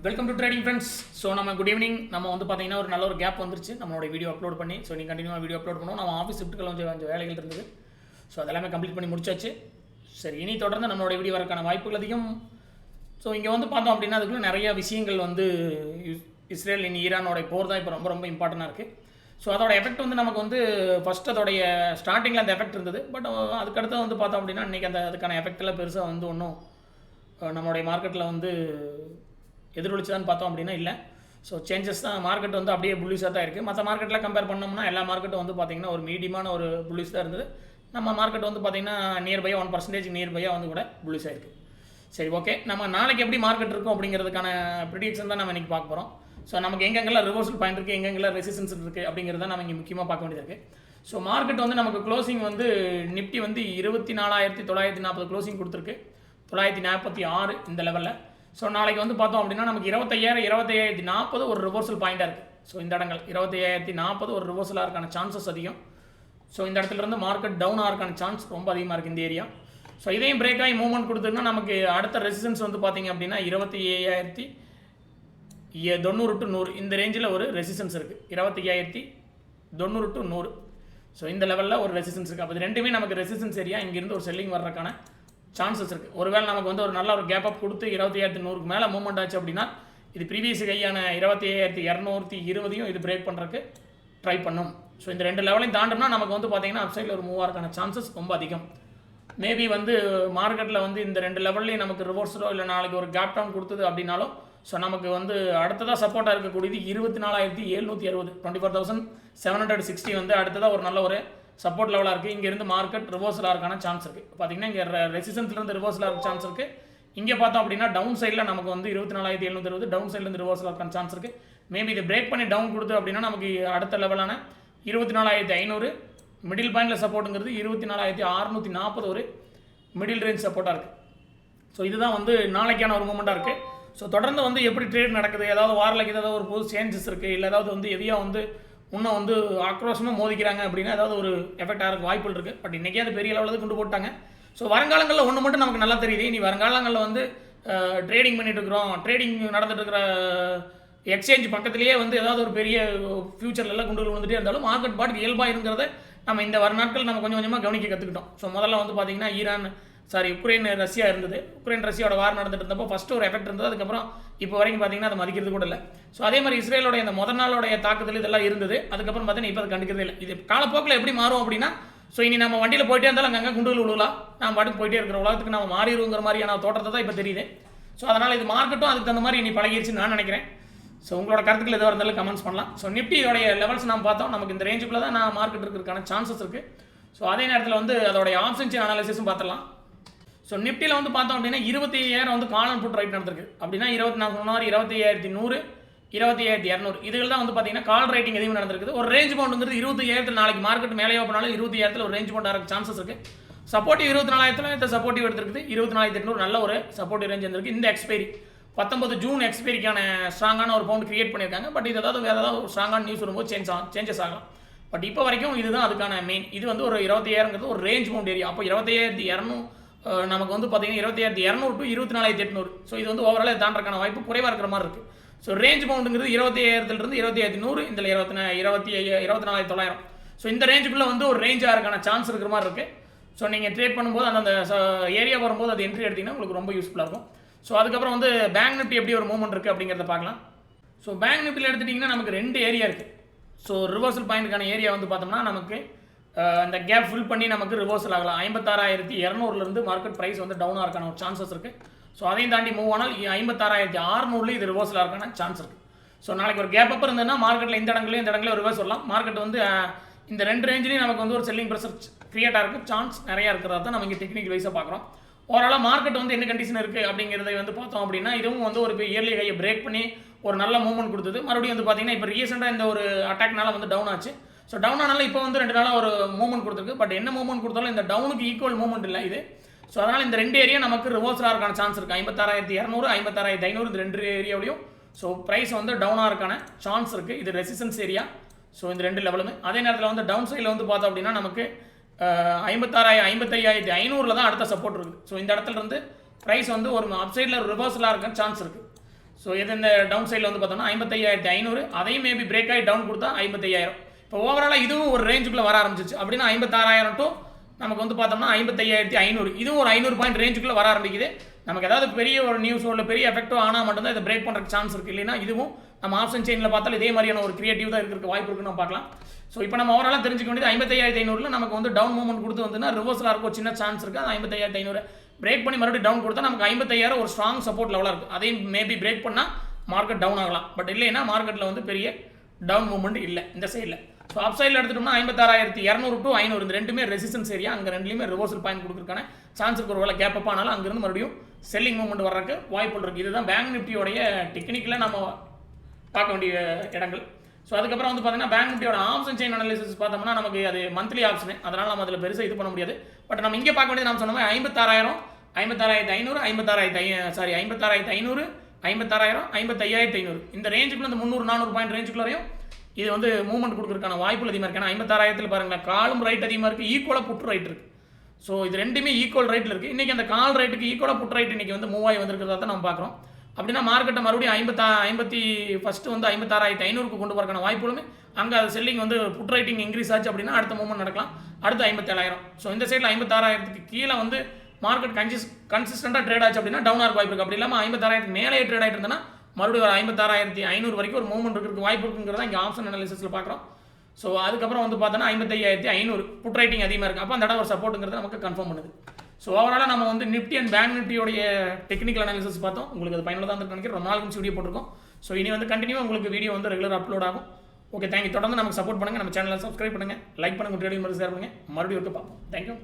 Welcome to trading friends. So நம்ம good evening. நம்ம வந்து பார்த்தீங்கன்னா ஒரு நல்ல ஒரு கேப் வந்துருச்சு நம்மளோட வீடியோ அப்லோட் பண்ணி. ஸோ நீங்கள் கண்டினியூவாக வீடியோ அப்லோட் பண்ணுவோம். நம்ம ஆஃபீஸ் ஷிஃப்ட்டுகள் கொஞ்சம் வேலைகள் இருந்தது. ஸோ அதெல்லாமே கம்ப்ளீட் பண்ணி முடிச்சாச்சு. சரி, இனி தொடர்ந்து நம்மளோட வீடியோ வரக்கான வாய்ப்புகள் அதிகம். ஸோ இங்கே வந்து பார்த்தோம் அப்படின்னா அதுக்குள்ளே நிறைய விஷயங்கள் வந்து இஸ்ரேல் ஈரானோட போர் தான் இப்போ ரொம்ப ரொம்ப இம்பார்ட்டண்டாக இருக்குது. ஸோ அதோட எஃபெக்ட் வந்து நமக்கு வந்து ஃபஸ்ட் அதோடைய ஸ்டார்டிங்கில் அந்த எஃபெக்ட் இருந்தது. பட் அதுக்கடுத்து வந்து பார்த்தோம் அப்படின்னா இன்றைக்கி அதுக்கான எஃபெக்டெல்லாம் பெருசாக வந்து ஒன்றும் நம்மளுடைய மார்க்கெட்டில் வந்து எதிரொலிச்சுதான்னு பார்த்தோம் அப்படின்னா இல்லை. ஸோ சேஞ்சஸ் தான். மார்க்கெட் வந்து அப்படியே புல்லிஷாக தான் இருக்குது. மற்ற மார்க்கெட்டில் கம்பேர் பண்ணோம்னா எல்லா மார்க்கெட்டும் வந்து பார்த்திங்கன்னா ஒரு மீடியமான ஒரு புல்லிஷ் தான் இருந்தது. நம்ம மார்க்கெட் வந்து பார்த்திங்கன்னா நியர்பையாக 1% நியர்பையாக வந்து கூட புல்லிஷாக இருக்குது. சரி, ஓகே. நம்ம நாளைக்கு எப்படி மார்க்கெட் இருக்கும் அப்படிங்கிறதுக்கான ப்ரிடிக்ஷன் தான் நம்ம இன்றைக்கி பார்க்க போகிறோம். ஸோ நமக்கு எங்கெங்கெல்லாம் ரிவர்சல் பாயிண்ட் இருக்குது, எங்கெங்கெல்லாம் ரெசிஸ்டன்ஸ் இருக்குது அப்படிங்கிறத நம்ம இங்கே முக்கியமாக பார்க்க வேண்டியது இருக்குது. ஸோ மார்க்கெட் வந்து நமக்கு க்ளோசிங் வந்து நிஃப்டி வந்து 24,940 க்ளோசிங் கொடுத்துருக்கு. 946 இந்த லெவலில். ஸோ நாளைக்கு வந்து பார்த்தோம் அப்படின்னா நமக்கு 25,040 ஒரு ரிவர்சல் பாயிண்டாக இருக்குது. ஸோ இந்த இடங்கள் 25,040 ஒரு ரிவர்சலாக இருக்கான சான்சஸ் அதிகம். ஸோ இந்த இடத்துலேருந்து மார்க்கெட் டவுன் ஆகிறதுக்கான சான்ஸ் ரொம்ப அதிகமாக இருக்குது இந்த ஏரியா. ஸோ இதையும் பிரேக் ஆகி மூவ்மெண்ட் கொடுத்துருன்னா நமக்கு அடுத்த ரெசிஸ்டன்ஸ் வந்து பார்த்திங்க அப்படின்னா 27,900 to 100 இந்த ரேஞ்சில் ஒரு ரெசிஸ்டன்ஸ் இருக்குது. 25,900 to 100. ஸோ இந்த லெவலில் ஒரு ரெசிஸ்டன்ஸ் இருக்குது. அப்போ ரெண்டுமே நமக்கு ரெசிஸ்டன்ஸ் ஏரியா. இங்கேருந்து ஒரு செல்லிங் வர்றதுக்கான சான்சஸ் இருக்குது. ஒருவேளை நமக்கு வந்து ஒரு நல்ல ஒரு கேப் அப் கொடுத்து 25,100க்கு மேலே மூவ்மெண்ட் ஆச்சு அப்படின்னா இது ப்ரீவியஸ் கையான 25,220 இது பிரேக் பண்ணுறதுக்கு ட்ரை பண்ணும். ஸோ இந்த ரெண்டு லெவலையும் தாண்டோம்னா நமக்கு வந்து பார்த்திங்கன்னா அப்சைடில் ஒரு மூவ் ஆகிறதுக்கான சான்சஸ் ரொம்ப அதிகம். மேபி வந்து மார்க்கெட்டில் வந்து இந்த ரெண்டு லெவல்லையும் நமக்கு ரிவர்ஸோ இல்லை நாளைக்கு ஒரு கேப் டவுன் கொடுத்தது அப்படின்னாலும் ஸோ நமக்கு வந்து அடுத்ததாக சப்போர்ட்டாக இருக்கக்கூடியது 24,760 24,760 வந்து அடுத்ததாக ஒரு நல்ல ஒரு சப்போர்ட் லெவலாக இருக்குது. இங்கேருந்து மார்க்கெட் ரிவர்ஸலாக இருக்கான சான்ஸ் இருக்குது. பார்த்திங்கன்னா இங்கே ரெசிஸ்டன்ஸ்லேருந்து ரிவர்ஸலாக இருக்க சான்ஸ் இருக்குது. இங்கே பார்த்தோம் அப்படின்னா டவுன் சைடில் நமக்கு வந்து 24,760 டவுன் சைட்லேருந்து ரிவர்ஸலாக இருக்கான சான்ஸ் இருக்குது. மேபி இதை பிரேக் பண்ணி டவுன் கொடுத்து அப்படின்னா நமக்கு அடுத்த லெவலான 24,500 மிடில் பாயிண்டில் சப்போர்ட்டுங்கிறது 24,640 ஒரு மிடில் ரேஞ்ச் சப்போர்ட்டாக இருக்குது. ஸோ இதுதான் வந்து நாளைக்கான ஒரு மூமெண்ட்டாக இருக்குது. ஸோ தொடர்ந்து வந்து எப்படி ட்ரேட் நடக்குது, ஏதாவது வாரலைக்கு ஏதாவது ஒரு புது சேஞ்சஸ் இருக்குது, இல்லை ஏதாவது வந்து எதையாக வந்து இன்னும் வந்து ஆக்ரோஷமாக மோதிக்கிறாங்க அப்படின்னா ஏதாவது ஒரு எஃபெக்ட் ஆகிறதுக்கு வாய்ப்புகள் இருக்குது. பட் இன்றைக்கே அது பெரிய லெவலில் கொண்டு போட்டாங்க. ஸோ வருங்காலங்களில் ஒன்று மட்டும் நமக்கு நல்லா தெரியுது. இனி வருங்காலங்களில் வந்து ட்ரேடிங் பண்ணிட்டு இருக்கிறோம், ட்ரேடிங் நடந்துட்டு இருக்கிற எக்ஸ்சேஞ்ச் பக்கத்துலேயே வந்து ஏதாவது ஒரு பெரிய ஃபியூச்சர்லாம் கொண்டு வந்துட்டே இருந்தாலும் மார்க்கெட் பாட்டுக்கு இயல்பாக இருக்கிறத நம்ம இந்த வர நாட்கள் நம்ம கொஞ்சம் கொஞ்சமாக கவனிக்க கற்றுக்கிட்டோம். ஸோ முதல்ல வந்து பார்த்திங்கன்னா உக்ரைன் ரஷ்யா இருந்தது. உக்ரைன் ரஷ்யாவோட வார் நடந்துட்டு இருந்தப்போ ஃபஸ்ட்டு ஒரு எஃபெக்ட் இருந்தது. அதுக்கப்புறம் இப்போ வரைக்கும் பார்த்திங்கன்னா அதை மதிக்கிறது கூட இல்லை. ஸோ அதே மாதிரி இஸ்ரேலோட இந்த முதல் நாளோடைய தாக்குதல் இதெல்லாம் இருந்தது. அதுக்கப்புறம் பார்த்தீங்கன்னா இப்போ அது கண்டுக்கிறதே இல்லை. இது காலப்போக்கில் எப்படி மாறும் அப்படின்னா ஸோ இனி நம்ம வண்டியில் போயிட்டே இருந்தாலும் அங்கங்கே குண்டுகள் விழுலாம், நம்ம பாட்டுக்கு போயிட்டே இருக்கிற உலகத்துக்கு நம்ம மாறிடுங்கிற மாதிரியான தோற்றத்தை தான் இப்போ தெரியுது. ஸோ அதனால் இது மார்க்கெட்டும் அதுக்கு தகுந்த மாதிரி இனி பழகிடுச்சுன்னு நான் நினைக்கிறேன். ஸோ உங்களோட கருத்துக்கள் எதுவாக இருந்தாலும் கமெண்ட்ஸ் பண்ணலாம். ஸோ நிஃப்டியோடைய லெவல்ஸ் நம்ம பார்த்தோம். நமக்கு இந்த ரேஞ்சுக்குள்ளே தான் மார்க்கெட் இருக்கிறதுக்கான சான்சஸ் இருக்குது. ஸோ அதே நேரத்தில் வந்து அதோடைய ஆப்ஷன் செயின் அனாலிசிஸும் பார்த்துடலாம். ஸோ நிஃப்டியில் வந்து பார்த்தோம் அப்படின்னா 25,000 வந்து கால் அண்ட் புட் ரைட் நடந்திருக்கு. அப்படின்னா 25,100 25,200 இதுகள் தான் வந்து பார்த்தீங்கன்னா கால் ரைட்டிங் எதுவும் நடந்திருக்குது. ஒரு ரேஞ்ச் பவுண்டுங்கிறது 25,000 நாளைக்கு மார்க்கெட் மேலே போனாலும் 20,000 ஒரு ரேஞ்ச் பவுண்ட் ஆகிறதுக்கு சான்சஸ் இருக்குது. சப்போர்ட்டிவ் 24,000 சப்போர்ட்டிவ் எடுத்துருக்குது. 24,800 நல்ல ஒரு சப்போர்ட்டிவ் ரேஞ்ச் இருந்திருக்கு. இந்த எக்ஸ்பைரி 19 ஜூன் எக்ஸ்பைரிக்கான ஸ்ட்ராங்கான ஒரு பவுண்ட் கிரியேட் பண்ணியிருக்காங்க. பட் இது ஏதாவது வேறு ஏதாவது ஒரு ஸ்ட்ராங்கான நியூஸ் வரும்போது சேஞ்சஸ் ஆகலாம். பட் இப்போ வரைக்கும் இதுதான் அதுக்கான மெயின். இது வந்து ஒரு 20,000ங்கிறது ஒரு ரேஞ்ச் பவுண்ட் ஏரியா. அப்போ 25,200 நமக்கு வந்து பார்த்தீங்கன்னா 25,200 to 24,800. ஸோ இது வந்து ஓவரால் தாண்டறதுக்கான வாய்ப்பு குறைவாக இருக்கிற மாதிரி இருக்குது. ஸோ ரேஞ்ச் பவுண்டுங்கிறது 25,000 25,100 இதில் 24,900. ஸோ இந்த ரேஞ்சுக்குள்ளே வந்து ஒரு ரேஞ்சாக இருக்கான சான்ஸ் இருக்கிற மாதிரி இருக்குது. ஸோ நீங்கள் ட்ரேட் பண்ணும்போது அந்த ஏரியா வரும்போது அது என்ட்ரி எடுத்திங்கன்னா உங்களுக்கு ரொம்ப யூஸ்ஃபுல்லாக இருக்கும். ஸோ அதுக்கப்புறம் வந்து பேங்க் நிஃப்டி எப்படி ஒரு மூவ்மெண்ட் இருக்குது அப்படிங்கிறத பார்க்கலாம். ஸோ பேங்க் நிஃப்டியில் எடுத்துட்டிங்கன்னா நமக்கு 2 ஏரியா இருக்குது. ஸோ ரிவர்சல் பாயிண்ட்டுக்கான ஏரியா வந்து பார்த்தோம்னா நமக்கு அந்த கேப் ஃபில் பண்ணி நமக்கு ரிவர்சல் ஆகலாம். 56,200 மார்க்கெட் ப்ரைஸ் வந்து டவுனாக இருக்கான ஒரு சான்சஸ் இருக்குது. ஸோ அதையும் தாண்டி மூவ் ஆனால் 56,600 இது ரிவர்சல் ஆகிறக்கான சான்ஸ் இருக்குது. ஸோ நாளைக்கு ஒரு கேப் அப் இருந்ததுன்னா மார்க்கெட்டில் இந்த இடங்களையும் ரிவர்ஸ் வரலாம். மார்க்கெட் வந்து இந்த 2 ரேஞ்சிலையும் நமக்கு வந்து ஒரு செல்லிங் ப்ரெஷர் கிரியேட் ஆகிறதுக்கு சான்ஸ் நிறையா இருக்கிறதா தான் நம்ம இங்கே டெக்னிக்கல் வைஸாக பார்க்குறோம். ஓவராலாக மார்க்கெட் வந்து என்ன கண்டிஷன் இருக்குது அப்படிங்கிறத வந்து பார்த்தோம் அப்படின்னா இதுவும் வந்து ஒரு இயர்லி கையை பிரேக் பண்ணி ஒரு நல்ல மூவ்மெண்ட் கொடுத்தது. மறுபடியும் வந்து பார்த்தீங்கன்னா இப்போ ரீசெண்டாக இந்த ஒரு அட்டாக்னால வந்து டவுன் ஆச்சு. ஸோ டவுன் ஆனாலும் இப்போ வந்து 2 நாளாக ஒரு மூவ்மெண்ட் கொடுத்துருக்கு. பட் என்ன மூவ்மெண்ட் கொடுத்தாலும் இந்த டவுனுக்கு ஈக்குவல் மூவ்மெண்ட் இல்லை இது. ஸோ அதனால் இந்த 2 ஏரியா நமக்கு ரிவர்ஸலாக இருக்கான சான்ஸ் இருக்குது. 56,200 56,500 இந்த 2 ஏரியாவிலையும் ஸோ ப்ரைஸ் வந்து டவுனாக இருக்கான சான்ஸ் இருக்குது. இது ரெசிஸ்டன்ஸ் ஏரியா. ஸோ இந்த 2 லெவலுமே அதே நேரத்தில் வந்து டவுன் சைடில் வந்து பார்த்தோம் அப்படின்னா நமக்கு 55,500 தான் அடுத்த சப்போர்ட் இருக்குது. ஸோ இந்த இடத்துல இருந்து ப்ரைஸ் வந்து ஒரு அப்சைடில் ரிவர்ஸலாக இருக்க சான்ஸ் இருக்குது. ஸோ இது இந்த டவுன் சைடில் வந்து பார்த்தோம்னா 55,500, அதையும் மேபி பிரேக் ஆகி டவுன் கொடுத்தா 55,000. இப்போ ஓவராலாக இதுவும் ஒரு ரேஞ்சுக்குள்ளே வர ஆரம்பிச்சிச்சு அப்படின்னா 56,000 டு நமக்கு வந்து பார்த்தோம்னா 55,500, இதுவும் ஒரு 500 பாயிண்ட் ரேஞ்சுக்குள்ளே வர ஆரம்பிக்குது. நமக்கு ஏதாவது பெரிய ஒரு நியூஸோ இல்லை பெரிய எஃபெக்டோ ஆனால் மட்டும்தான் இதை பிரேக் பண்ணுறதுக்கு சான்ஸ் இருக்குது. இல்லைன்னா இதுவும் நம்ம ஆப்ஷன் செயினில் பார்த்தாலும் இதே மாதிரியான ஒரு கிரியேட்டிவ் தான் இருக்கிறதுக்கு வாய்ப்பு இருக்குன்னு நம்ம பார்க்கலாம். ஸோ இப்போ நம்ம ஓவராலாக தெரிஞ்சுக்க வேண்டியது 55,500 நமக்கு வந்து டவுன் மூவ்மெண்ட் கொடுத்து வந்துன்னா ரிவர்ஸில் இருக்கும் சின்ன சான்ஸ் இருக்குது. அது 55,500 பிரேக் பண்ணி மறுபடியும் டவுன் கொடுத்தா நமக்கு 55,000 ஒரு ஸ்ட்ராங் சப்போர்ட் லெவலாக இருக்குது. அதையும் மேபி பிரேக் பண்ணால் மார்க்கெட் டவுன் ஆகலாம். பட் இல்லைன்னா மார்க்கெட்டில் வந்து பெரிய டவுன் மூவ்மெண்ட் இல்லை இந்த சைடில். ஸோ அப் சைடில் எடுத்துட்டோம்னா 56,200 to 500 இந்த ரெண்டுமே ரெசிஸ்டன்ஸ் ஏரியா. அங்கே ரெண்டுலேயுமே ரிவர்சல் பாயிண்ட் கொடுக்குறதுக்கான சான்ஸ் இருக்கு. ஒரு வேலை கேப் அப் ஆனாலும் அங்கேருந்து மறுபடியும் செல்லிங் மூவ்மெண்ட் வர்றதுக்கு வாய்ப்பு இருக்குது. இதுதான் பேங்க் நிஃப்டியோடைய டெக்னிக்கலாக நம்ம பார்க்க வேண்டிய இடங்கள். ஸோ அதுக்கப்புறம் வந்து பார்த்தீங்கன்னா பேங்க் நிஃப்டியோட ஆப்ஷன் செயின் அனாலிசிஸ் பார்த்தோம்னா நமக்கு அது மந்த்லி ஆப்ஷனு, அதனால் நம்ம அதில் பெருசாக இது பண்ண முடியாது. பட் நம்ம இங்கே பார்க்க வேண்டியது நம்ம சொன்ன மாதிரி 56,000, 56,500, 56,500, 56,000, 55,500 இந்த ரேஞ்சுக்குள்ள இந்த 300-400 பாயிண்ட் ரேஞ்சுக்குள்ளரையும் இது வந்து மூவ்மெண்ட் கொடுக்குறதுக்கான வாய்ப்புகள் அதிகமாக இருக்குது. ஏன்னா 56,000 பாருங்களேன், காலும் ரைட் அதிகமாக இருக்குது, ஈக்குவலாக புட் ரைட் இருக்குது. ஸோ இது ரெண்டுமே ஈக்குவல் ரைட்டில் இருக்குது. இன்றைக்கி அந்த கால் ரைட்டுக்கு ஈக்குவலாக புட் ரைட் இன்றைக்கி வந்து மூவ் ஆகி வந்திருக்கிறதா தான் நம்ம பார்க்குறோம். அப்படின்னா மார்க்கெட்டை மறுபடியும் ஃபஸ்ட்டு வந்து 56,500 கொண்டு போகிறக்கான வாய்ப்புகளுமே அங்கே அது செல்லிங் வந்து புட் ரைட்டிங் இன்க்ரீஸ் ஆச்சு அப்படின்னா அடுத்த மூவ்மெண்ட் நடக்கலாம். அடுத்து 57,000. ஸோ இந்த சைடில் 56,000க்கு கீழே வந்து மார்க்கெட் கன்சிஸ்டண்டாக ட்ரேட் ஆச்சு அப்படின்னா டவுன் ஆக வாய்ப்பு இருக்குது. அப்படி இல்லாமல் 56,000க்கு மேலே ட்ரேட் ஆகிட்டு இருந்தேன்னா மறுபடியும் ஒரு 56,500 வரைக்கும் ஒரு மூவ்மெண்ட் இருக்கிறதுக்கு வாய்ப்பு இருக்குங்கிறத இங்கே ஆப்ஷன் அனாலிசிஸில் பார்க்குறோம். ஸோ அதுக்கப்புறம் வந்து பார்த்தோன்னா 55,500 புட் ரைட்டிங் அதிகமாக இருக்குது. அப்போ அந்த இடம் ஒரு சப்போர்ட்டுங்கிறது நமக்கு கன்ஃபார்ம் பண்ணுது. ஸோ ஓவராலாக நம்ம வந்து நிஃப்டி அண்ட் பேங்க் நிஃப்டியோடைய டெக்னிக்கல் அனாலிசிஸ் பார்த்தோம். உங்களுக்கு அது பயனுள்ளதாக இருந்து நினைக்கிறேன். ரொம்ப நாள் கழிச்சு வீடியோ போட்டிருக்கோம். ஸோ இனி வந்து கண்டினியூ உங்களுக்கு வீடியோ வந்து ரெகுலர் அப்லோட் ஆகும். Okay, thank you. தொடர்ந்து நமக்கு சப்போர்ட் பண்ணுங்கள், நம்ம சேனலை சப்ஸ்கிரைப் பண்ணுங்கள், லைக் பண்ணுங்கள், ட்ரேடிங் மட்டும் ஷேர் பண்ணுங்கள். மறுபடியும் பார்ப்போம். தேங்க்யூ.